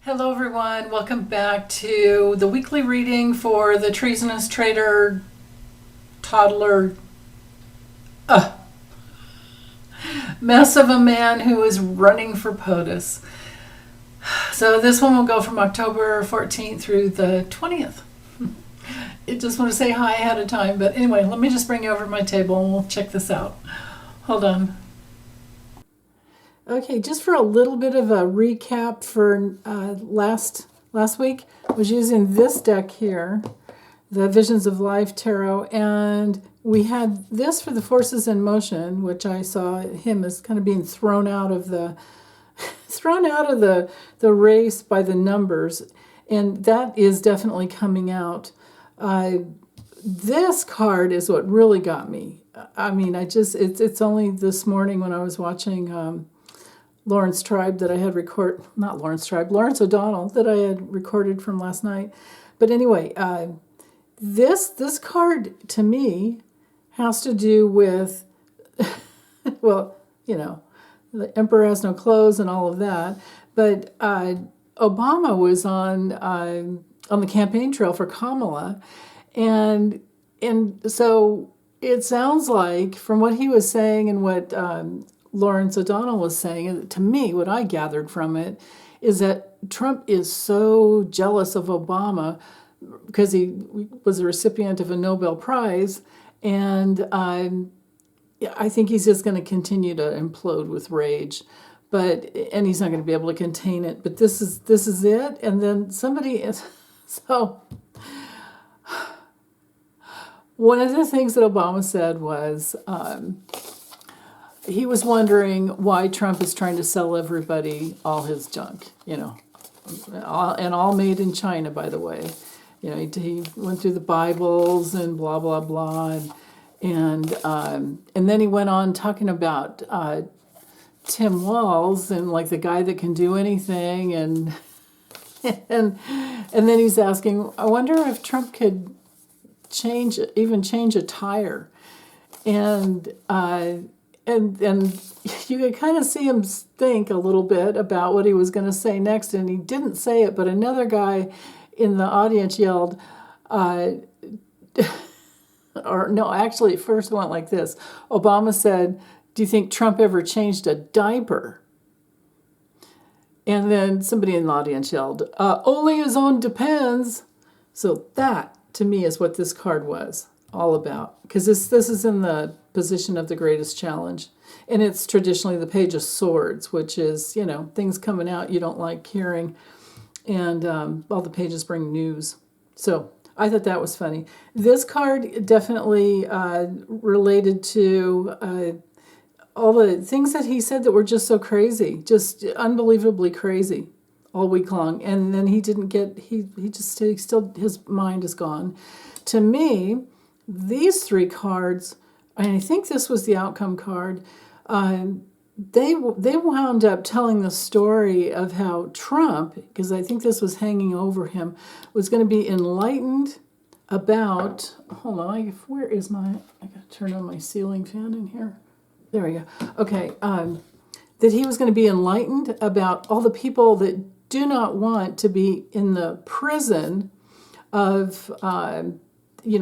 Hello, everyone. Welcome back to the weekly reading for the treasonous traitor toddler mess of a man who is running for POTUS. So this one will go from October 14th through the 20th. I just want to say hi ahead of time, but anyway, let me just bring you over to my table and we'll check this out. Hold on. Okay, just for a little bit of a recap for last week, I was using this deck here, the Visions of Life Tarot, and we had this for the Forces in Motion, which I saw him as kind of being thrown out of the race by the numbers, and that is definitely coming out. This card is what really got me. I mean, it's only this morning when I was watching Lawrence O'Donnell that I had recorded from last night. But anyway, this card to me has to do with, well, the emperor has no clothes and all of that. But Obama was on the campaign trail for Kamala, and so it sounds like from what he was saying and what Lawrence O'Donnell was saying, to me, what I gathered from it is that Trump is so jealous of Obama because he was a recipient of a Nobel Prize, and I think he's just going to continue to implode with rage, and he's not going to be able to contain it. But this is it, and then somebody is so. One of the things that Obama said was. He was wondering why Trump is trying to sell everybody all his junk, and all made in China, by the way. He went through the Bibles and blah, blah, blah. And then he went on talking about Tim Walz and like the guy that can do anything. And then he's asking, I wonder if Trump could change a tire. And you could kind of see him think a little bit about what he was going to say next, and he didn't say it, but another guy in the audience yelled, or no, actually, at first it went like this. Obama said, do you think Trump ever changed a diaper? And then somebody in the audience yelled, only his own depends. So that, to me, is what this card was all about, because this is in the position of the greatest challenge, and it's traditionally the Page of Swords, which is things coming out you don't like hearing, and all the pages bring news. So I thought that was funny. This card definitely related to all the things that he said that were just so crazy, just unbelievably crazy all week long, and then he still his mind is gone. To me, these three cards, and I think this was the outcome card, they wound up telling the story of how Trump, because I think this was hanging over him, was going to be enlightened about, hold on, I got to turn on my ceiling fan in here. There we go. Okay, that he was going to be enlightened about all the people that do not want to be in the prison of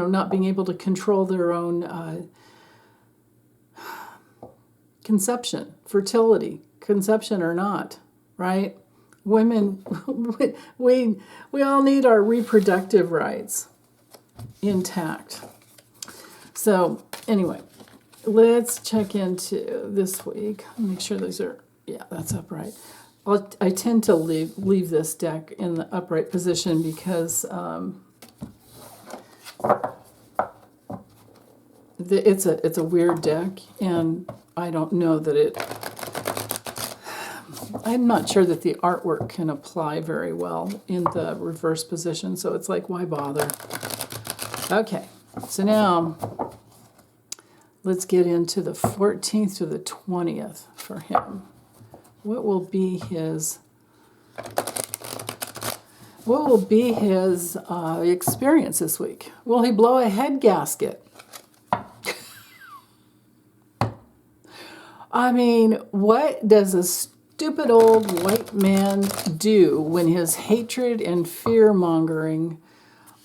not being able to control their own conception, fertility, conception or not, right? Women, we all need our reproductive rights intact. So anyway, let's check into this week. Make sure these are, that's upright. I tend to leave this deck in the upright position because it's a weird deck, and I don't know that I'm not sure that the artwork can apply very well in the reverse position, so it's like, why bother? Okay, so now let's get into the 14th to the 20th for him. What will be his experience this week? Will he blow a head gasket? I mean, what does stupid old white man do when his hatred and fear-mongering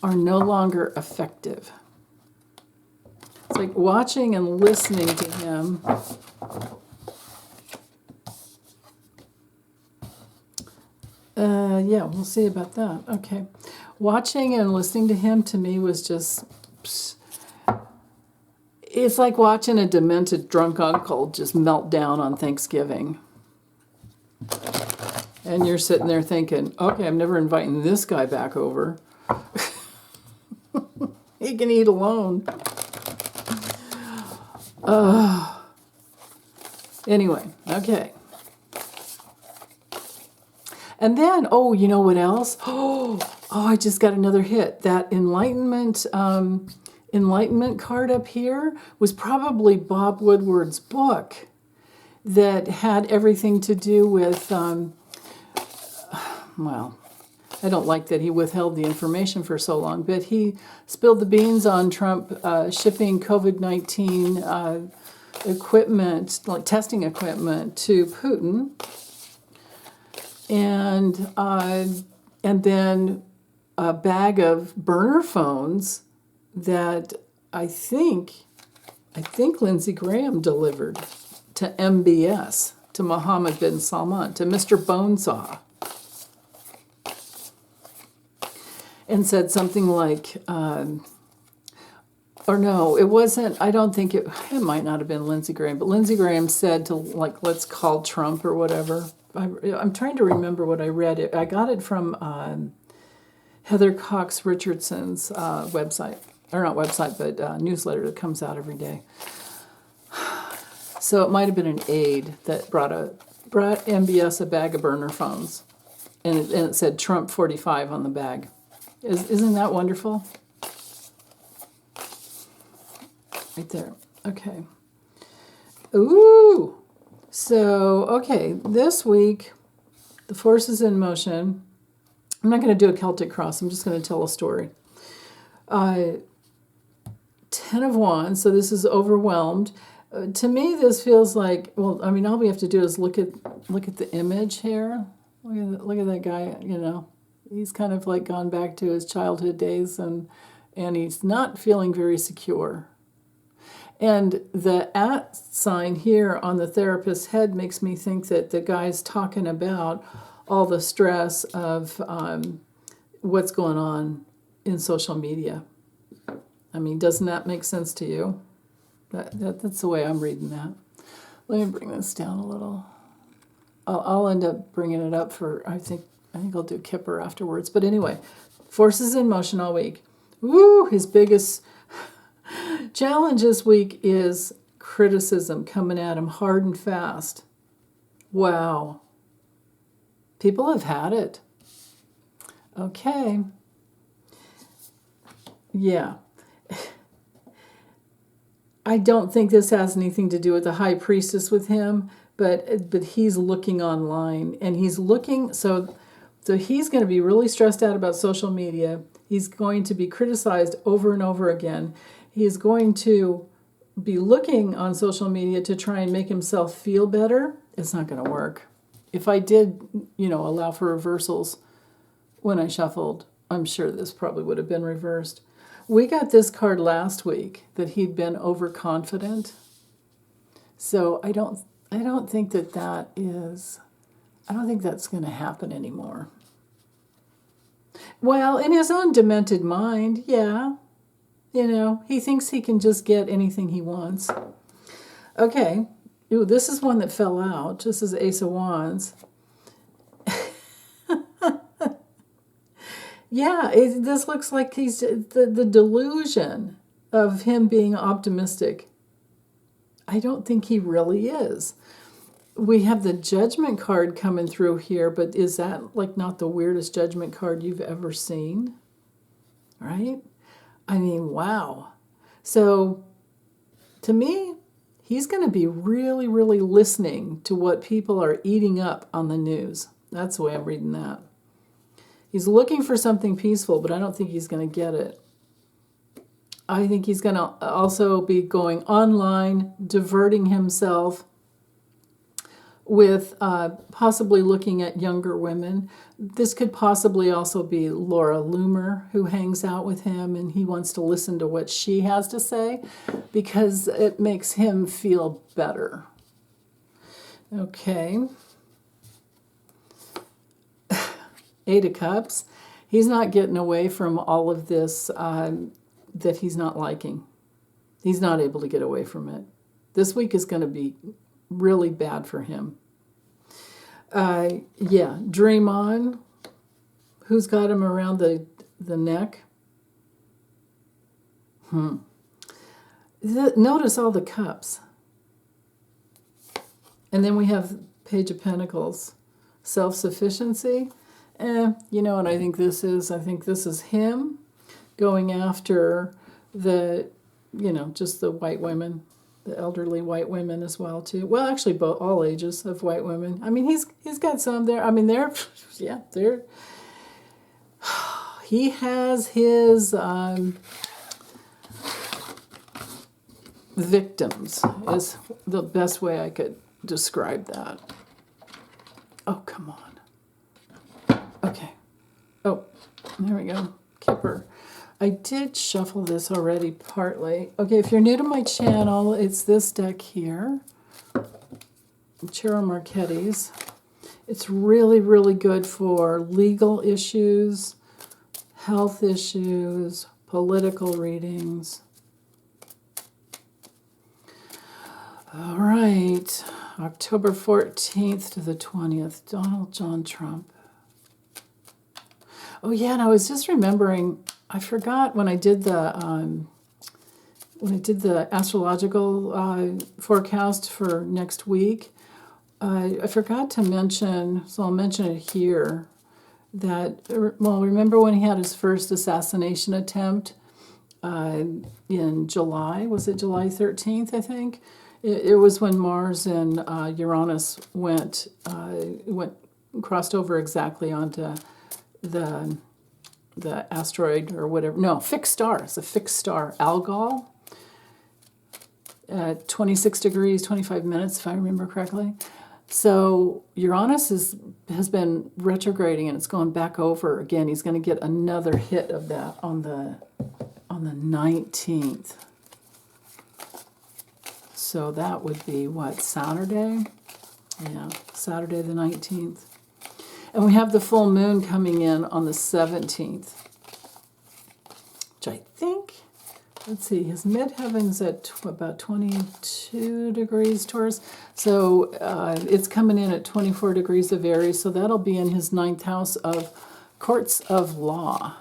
are no longer effective? It's like watching and listening to him. Yeah, we'll see about that. Okay. Watching and listening to him, to me, was just... It's like watching a demented drunk uncle just melt down on Thanksgiving. And you're sitting there thinking, okay, I'm never inviting this guy back over. He can eat alone. Anyway, okay. And then, oh, you know what else? Oh, I just got another hit. That enlightenment card up here was probably Bob Woodward's book that had everything to do with, well, I don't like that he withheld the information for so long, but he spilled the beans on Trump shipping COVID-19 equipment, like testing equipment, to Putin. And then a bag of burner phones that I think Lindsey Graham delivered to MBS, to Mohammed bin Salman, to Mr. Bonesaw, and said something like, or no, it wasn't, I don't think it might not have been Lindsey Graham, but Lindsey Graham said to, like, let's call Trump or whatever. I'm trying to remember what I read. I got it from Heather Cox Richardson's website, or not website, but newsletter that comes out every day. So it might have been an aide that brought MBS a bag of burner phones, and it said Trump 45 on the bag. Isn't that wonderful? Right there. Okay. Ooh. So, okay, this week, the force is in motion. I'm not going to do a Celtic cross. I'm just going to tell a story. 10 of Wands, so this is overwhelmed. To me, this feels like, well, I mean, all we have to do is look at the image here. Look at that guy, you know. He's kind of like gone back to his childhood days, and he's not feeling very secure. And the @ sign here on the therapist's head makes me think that the guy's talking about all the stress of what's going on in social media. I mean, doesn't that make sense to you? That's the way I'm reading that. Let me bring this down a little. I'll end up bringing it up for, I think I'll do Kipper afterwards. But anyway, forces in motion all week. Woo! His biggest challenge this week is criticism coming at him hard and fast. Wow. People have had it. Okay. Yeah. I don't think this has anything to do with the high priestess with him, but he's looking online, and he's looking, so he's going to be really stressed out about social media. He's going to be criticized over and over again. He's going to be looking on social media to try and make himself feel better. It's not going to work. If I did, allow for reversals when I shuffled, I'm sure this probably would have been reversed. We got this card last week that he'd been overconfident. So I don't think I don't think that's going to happen anymore. Well, in his own demented mind, yeah. He thinks he can just get anything he wants. Okay. Ooh, this is one that fell out. This is Ace of Wands. Yeah, this looks like he's the delusion of him being optimistic. I don't think he really is. We have the Judgment card coming through here, but is that like not the weirdest Judgment card you've ever seen? Right? I mean, wow. So, to me, he's going to be really, really listening to what people are eating up on the news. That's the way I'm reading that. He's looking for something peaceful, but I don't think he's going to get it. I think he's going to also be going online, diverting himself with possibly looking at younger women. This could possibly also be Laura Loomer, who hangs out with him, and he wants to listen to what she has to say because it makes him feel better. Okay. Eight of Cups. He's not getting away from all of this that he's not liking. He's not able to get away from it. This week is going to be really bad for him. Yeah, Dream On. Who's got him around the neck? Notice all the cups. And then we have Page of Pentacles. Self-sufficiency. You know what I think this is? I think this is him going after the, just the white women. The elderly white women as well too. Well, actually, all ages of white women. I mean, he's got some there. I mean, they're he has his victims is the best way I could describe that. Oh, come on. Okay. Oh, there we go. Kipper. I did shuffle this already partly. Okay, if you're new to my channel, it's this deck here. Chero Marchetti's. It's really, really good for legal issues, health issues, political readings. All right, October 14th to the 20th, Donald John Trump. Oh yeah, and I was just remembering, I forgot when I did the astrological forecast for next week. I forgot to mention, so I'll mention it here. That remember when he had his first assassination attempt in July? Was it July 13th? I think it was when Mars and Uranus crossed over exactly onto the asteroid or whatever. No, fixed star. It's a fixed star. Algol at 26 degrees, 25 minutes, if I remember correctly. So Uranus has been retrograding and it's going back over again. He's going to get another hit of that on the 19th. So that would be what, Saturday? Yeah, Saturday the 19th. And we have the full moon coming in on the 17th, which I think, let's see, his midheaven's at about 22 degrees Taurus. So it's coming in at 24 degrees of Aries. So that'll be in his 9th house of courts of law.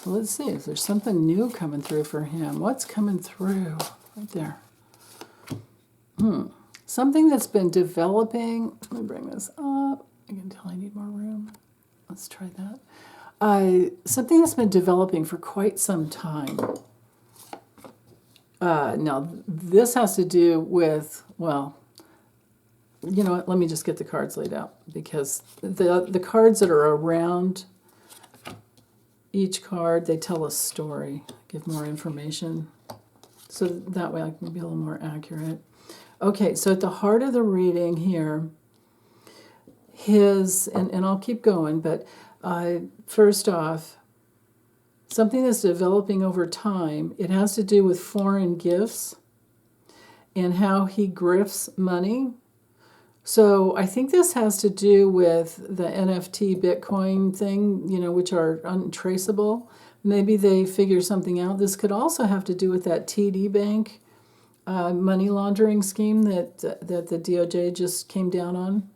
So let's see if there's something new coming through for him. What's coming through? Right there. Something that's been developing. Let me bring this up. I can tell I need more room. Let's try that. Something that's been developing for quite some time. Now, this has to do with, well, you know what? Let me just get the cards laid out because the cards that are around each card, they tell a story, give more information. So that way I can be a little more accurate. Okay, so at the heart of the reading here, and I'll keep going, but first off, something that's developing over time, it has to do with foreign gifts and how he grifts money. So I think this has to do with the NFT Bitcoin thing, which are untraceable. Maybe they figure something out. This could also have to do with that TD Bank money laundering scheme that the DOJ just came down on.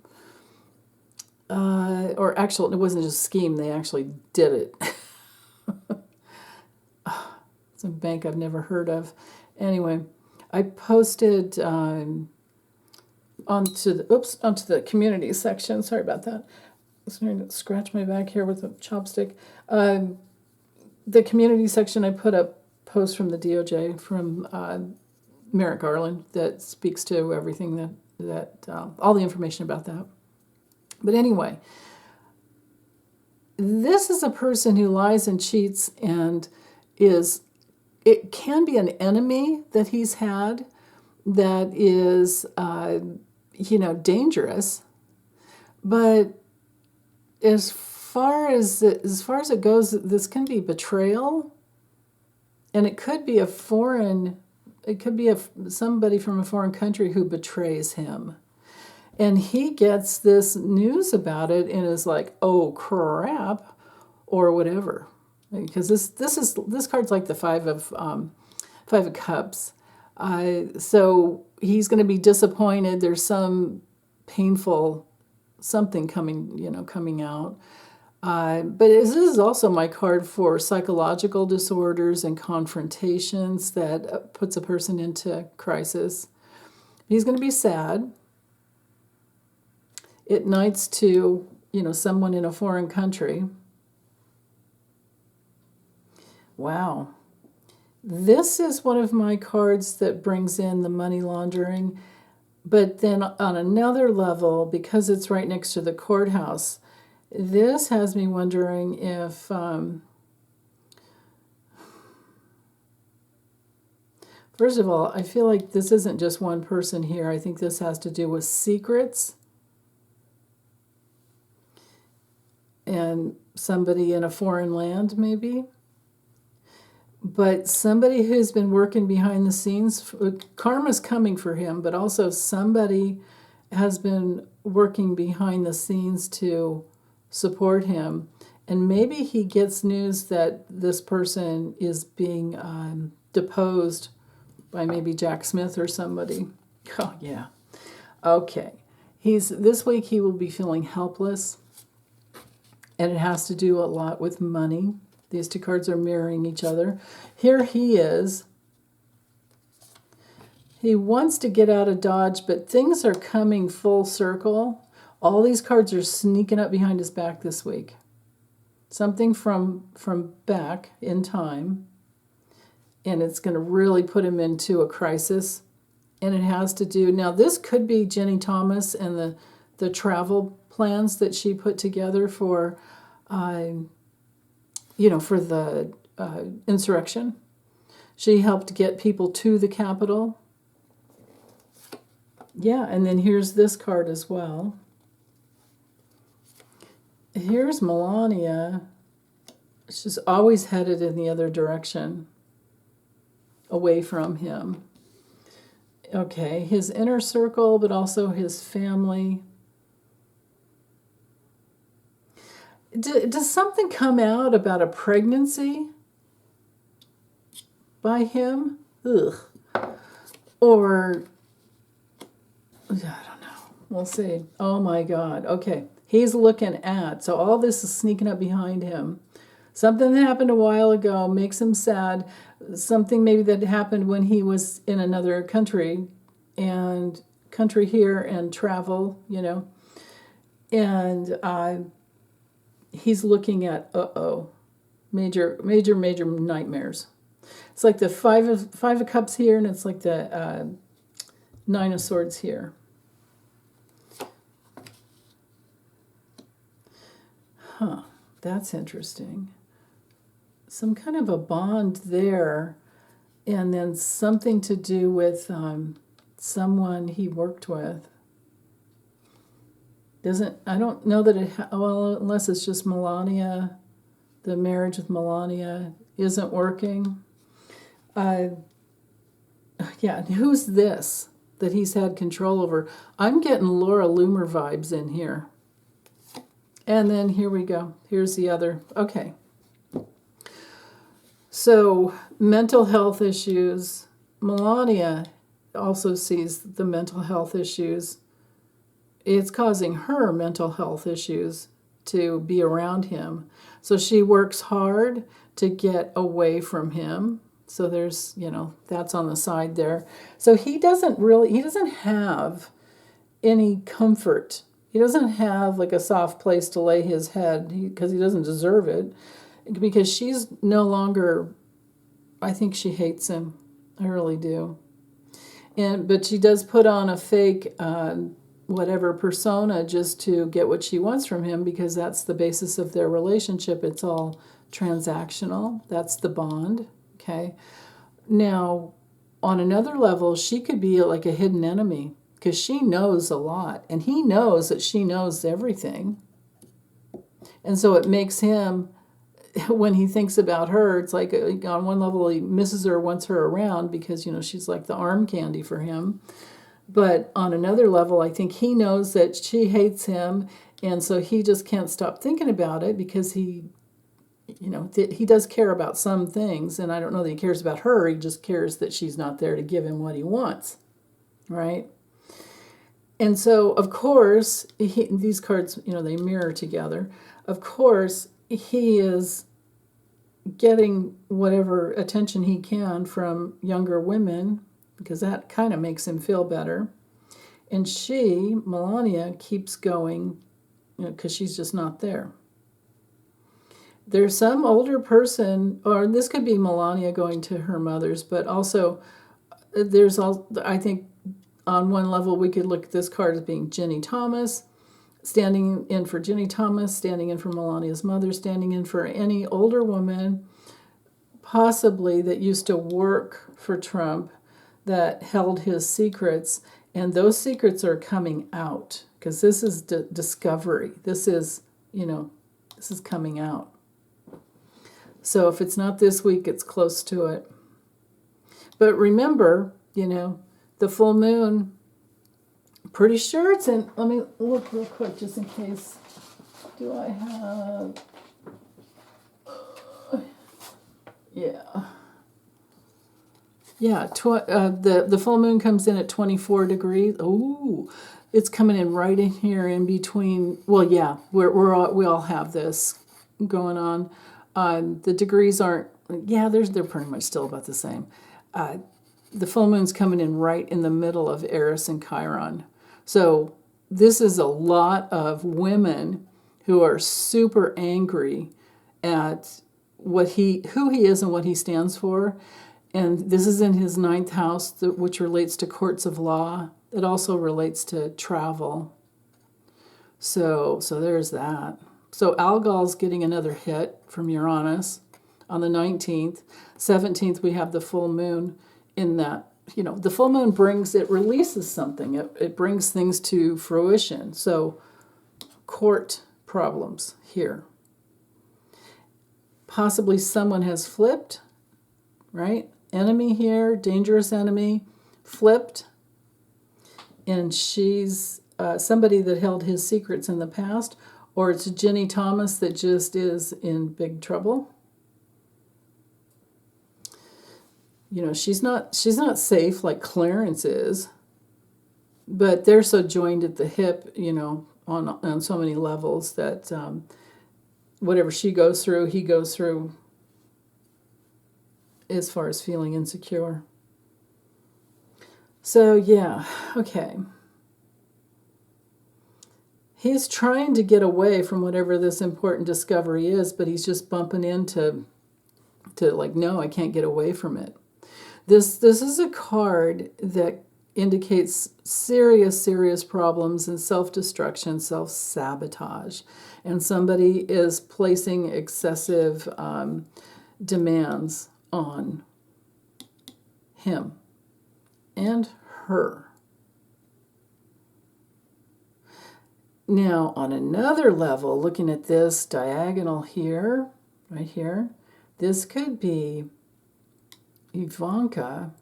Or actually, it wasn't just a scheme, they actually did it. It's a bank I've never heard of. Anyway, I posted onto the community section. Sorry about that. I was trying to scratch my back here with a chopstick. The community section, I put up posts from the DOJ, from Merrick Garland, that speaks to everything that all the information about that. But anyway, this is a person who lies and cheats and it can be an enemy that he's had that is, dangerous. But as far as it goes, this can be betrayal, and it could be somebody from a foreign country who betrays him. And he gets this news about it and is like, "Oh crap," or whatever, because this card's like the Five of Cups. So he's going to be disappointed. There's some painful something coming out. But this is also my card for psychological disorders and confrontations that puts a person into crisis. He's going to be sad. It knights to, someone in a foreign country. Wow. This is one of my cards that brings in the money laundering. But then on another level, because it's right next to the courthouse, this has me wondering if first of all, I feel like this isn't just one person here. I think this has to do with secrets and somebody in a foreign land, maybe. But somebody who's been working behind the scenes, karma's coming for him, but also somebody has been working behind the scenes to support him. And maybe he gets news that this person is being deposed by maybe Jack Smith or somebody. Oh, yeah. Okay. This week he will be feeling helpless, and it has to do a lot with money. These two cards are mirroring each other. Here he is. He wants to get out of Dodge, but things are coming full circle. All these cards are sneaking up behind his back this week. Something from back in time, and it's going to really put him into a crisis. And it has to do, now this could be Jenny Thomas and the travel plans that she put together for for the insurrection. She helped get people to the Capitol. Yeah, and then here's this card as well. Here's Melania. She's always headed in the other direction, away from him. Okay, his inner circle, but also his family. Does something come out about a pregnancy by him? Ugh. Or, I don't know. We'll see. Oh my God. Okay. He's looking at, so all this is sneaking up behind him. Something that happened a while ago makes him sad. Something maybe that happened when he was in another country here and travel, And he's looking at, major nightmares. It's like the five of Cups here, and it's like the Nine of Swords here. Huh, that's interesting. Some kind of a bond there, and then something to do with someone he worked with. I don't know that unless it's just Melania, the marriage with Melania isn't working. Yeah, and who's this that he's had control over? I'm getting Laura Loomer vibes in here. And then here we go. Here's the other. Okay. So mental health issues. Melania also sees the mental health issues. It's causing her mental health issues to be around him. So she works hard to get away from him. So there's, that's on the side there. So he doesn't have any comfort. He doesn't have like a soft place to lay his head because he doesn't deserve it. Because she's no longer, I think she hates him. I really do. But she does put on a fake whatever persona just to get what she wants from him, because that's the basis of their relationship. It's all transactional. That's the bond. Okay. Now, on another level, she could be like a hidden enemy. because she knows a lot, and he knows that she knows everything. And so it makes him, when he thinks about her, it's like on one level he misses her, wants her around because, she's like the arm candy for him. But on another level, I think he knows that she hates him, and so he just can't stop thinking about it because he does care about some things, and I don't know that he cares about her. He just cares that she's not there to give him what he wants, right? And so, of course, these cards, they mirror together. Of course, he is getting whatever attention he can from younger women because that kind of makes him feel better. And she, Melania, keeps going because she's just not there. There's some older person, or this could be Melania going to her mother's, but also I think on one level we could look at this card as being Jenny Thomas, standing in for Jenny Thomas, standing in for Melania's mother, standing in for any older woman, possibly that used to work for Trump, that held his secrets, and those secrets are coming out because this is discovery. This is coming out. So if it's not this week, it's close to it. But remember, the full moon, pretty sure it's in, let me look real quick just in case. Do I have, yeah. Yeah, the full moon comes in at 24 degrees. Ooh, it's coming in right in here in between. Well, yeah, we all have this going on. The degrees aren't. Yeah, they're pretty much still about the same. The full moon's coming in right in the middle of Eris and Chiron. So this is a lot of women who are super angry at who he is and what he stands for. And this is in his 9th house, which relates to courts of law. It also relates to travel. So there's that. So Algol's getting another hit from Uranus on the 19th. 17th, we have the full moon in that. The full moon releases something. It brings things to fruition. So court problems here. Possibly someone has flipped, right? Enemy here, dangerous enemy, flipped, and she's somebody that held his secrets in the past, or it's Jenny Thomas that just is in big trouble. She's not safe like Clarence is, but they're so joined at the hip, on so many levels that whatever she goes through, he goes through. As far as feeling insecure. So, yeah, okay. He's trying to get away from whatever this important discovery is, but he's just bumping into no, I can't get away from it. This is a card that indicates serious problems and self-destruction, self-sabotage. And somebody is placing excessive demands on him and her. Now, on another level, looking at this diagonal here, right here, this could be Ivanka,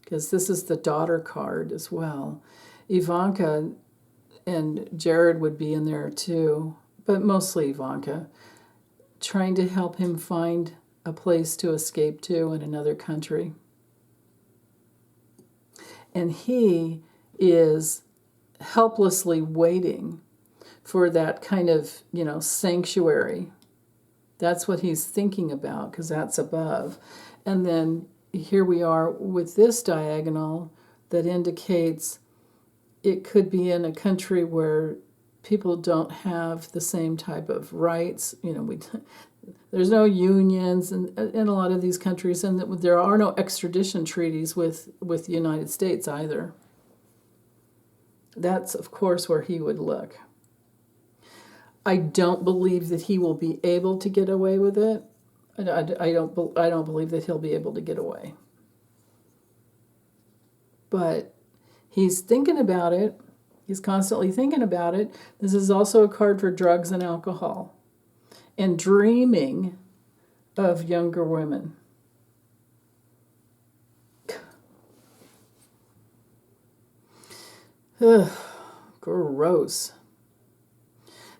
because this is the daughter card as well. Ivanka and Jared would be in there too, but mostly Ivanka, trying to help him find a place to escape to in another country. And he is helplessly waiting for that kind of, sanctuary. That's what he's thinking about, because that's above. And then here we are with this diagonal that indicates it could be in a country where people don't have the same type of rights. There's no unions in a lot of these countries, and there are no extradition treaties with the United States either. That's, of course, where he would look. I don't believe that he will be able to get away with it. I don't believe that he'll be able to get away. But He's thinking about it. He's constantly thinking about it. This is also a card for drugs and alcohol and dreaming of younger women. Ugh, gross.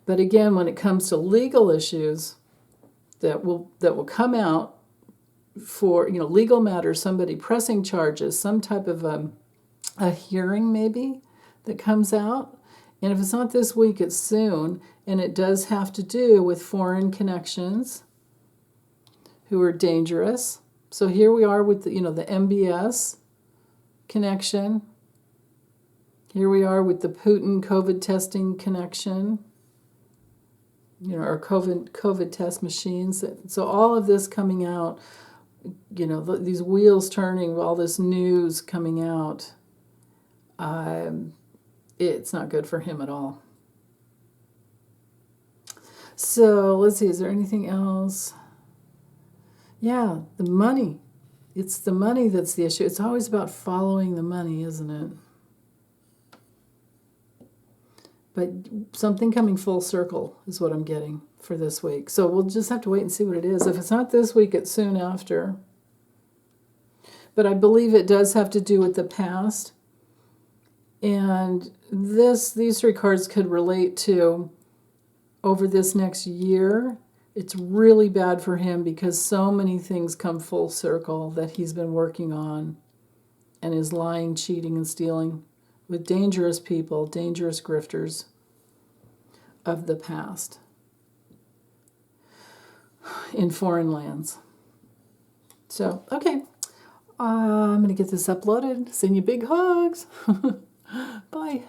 But again, when it comes to legal issues that will come out for, legal matters, somebody pressing charges, some type of a hearing maybe that comes out. And if it's not this week, it's soon. And it does have to do with foreign connections who are dangerous. So here we are with the MBS connection. Here we are with the Putin COVID testing connection. Or COVID test machines. So all of this coming out, these wheels turning, all this news coming out, it's not good for him at all. So let's see, is there anything else? Yeah, the money. It's the money that's the issue. It's always about following the money, isn't it? But something coming full circle is what I'm getting for this week. So we'll just have to wait and see what it is. If it's not this week, it's soon after. But I believe it does have to do with the past. And these three cards could relate to over this next year. It's really bad for him because so many things come full circle that he's been working on and is lying, cheating, and stealing with dangerous people, dangerous grifters of the past in foreign lands. So, okay. I'm going to get this uploaded. Send you big hugs. Bye.